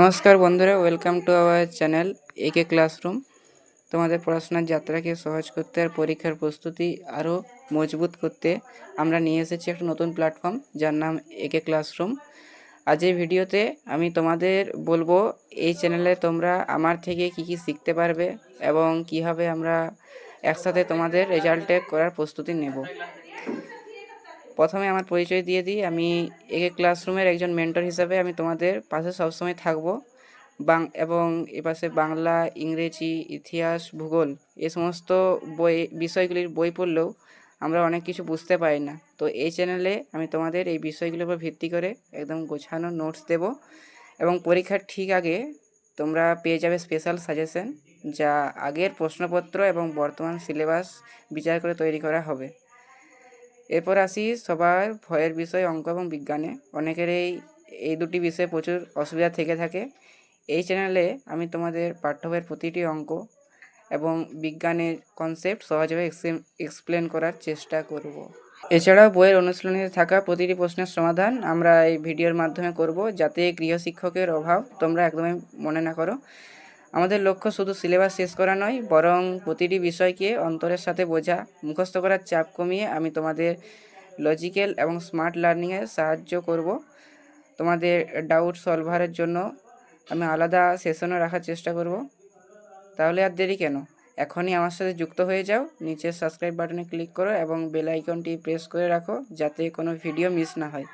নমস্কার বন্ধুরা, welcome to our channel একে ক্লাসরুম। তোমাদের পড়াশোনার যাত্রাকে সহজ করতে আর পরীক্ষার প্রস্তুতি আরও মজবুত করতে আমরা নিয়ে এসেছি একটা নতুন প্ল্যাটফর্ম যার নাম একে ক্লাসরুম। আজ এই ভিডিওতে আমি তোমাদের বলবো এই চ্যানেলে তোমরা আমার থেকে কি কি শিখতে পারবে এবং কিভাবে আমরা একসাথে তোমাদের রেজাল্টে করার প্রস্তুতি নেব। প্রথমে আমার পরিচয় দিয়ে দিই। আমি একে ক্লাসরুমের একজন মেন্টর হিসাবে আমি তোমাদের পাশে সবসময় থাকবো। এবং এপাশে বাংলা, ইংরেজি, ইতিহাস, ভূগোল এই সমস্ত বিষয়গুলির বই পড়লেও আমরা অনেক কিছু বুঝতে পারি না। তো এই চ্যানেলে আমি তোমাদের এই বিষয়গুলোর উপর ভিত্তি করে একদম গোছানো নোটস দেব এবং পরীক্ষার ঠিক আগে তোমরা পেয়ে যাবে স্পেশাল সাজেশন, যা আগের প্রশ্নপত্র এবং বর্তমান সিলেবাস বিচার করে তৈরি করা হবে। এরপর আসি সবার ভয়ের বিষয় অঙ্ক এবং বিজ্ঞানে। অনেকের এই দুটি বিষয়ে প্রচুর অসুবিধা থেকে থাকে। এই চ্যানেলে আমি তোমাদের পাঠ্য বইয়ের প্রতিটি অঙ্ক এবং বিজ্ঞানের কনসেপ্ট সহজভাবে এক্সপ্লেন করার চেষ্টা করব। এছাড়াও বইয়ের অনুশীলনীতে থাকা প্রতিটি প্রশ্নের সমাধান আমরা এই ভিডিওর মাধ্যমে করব, যাতে গৃহশিক্ষকের অভাব তোমরা একদমই মনে না করো। আমাদের লক্ষ্য শুধু সিলেবাস শেষ করা নয়, বরং প্রতিটি বিষয়কে অন্তরের সাথে বোঝা, মুখস্থ করার চাপ কমিয়ে আমি তোমাদের লজিক্যাল এবং স্মার্ট লার্নিংয়ে সাহায্য করব। তোমাদের ডাউট সলভারের জন্য আমি আলাদা সেশনও রাখার চেষ্টা করব। তাহলে আর দেরি কেন, এখনই আমার সাথে যুক্ত হয়ে যাও। নিচে সাবস্ক্রাইব বাটনে ক্লিক করো এবং বেল আইকনটি প্রেস করে রাখো, যাতে কোনো ভিডিও মিস না হয়।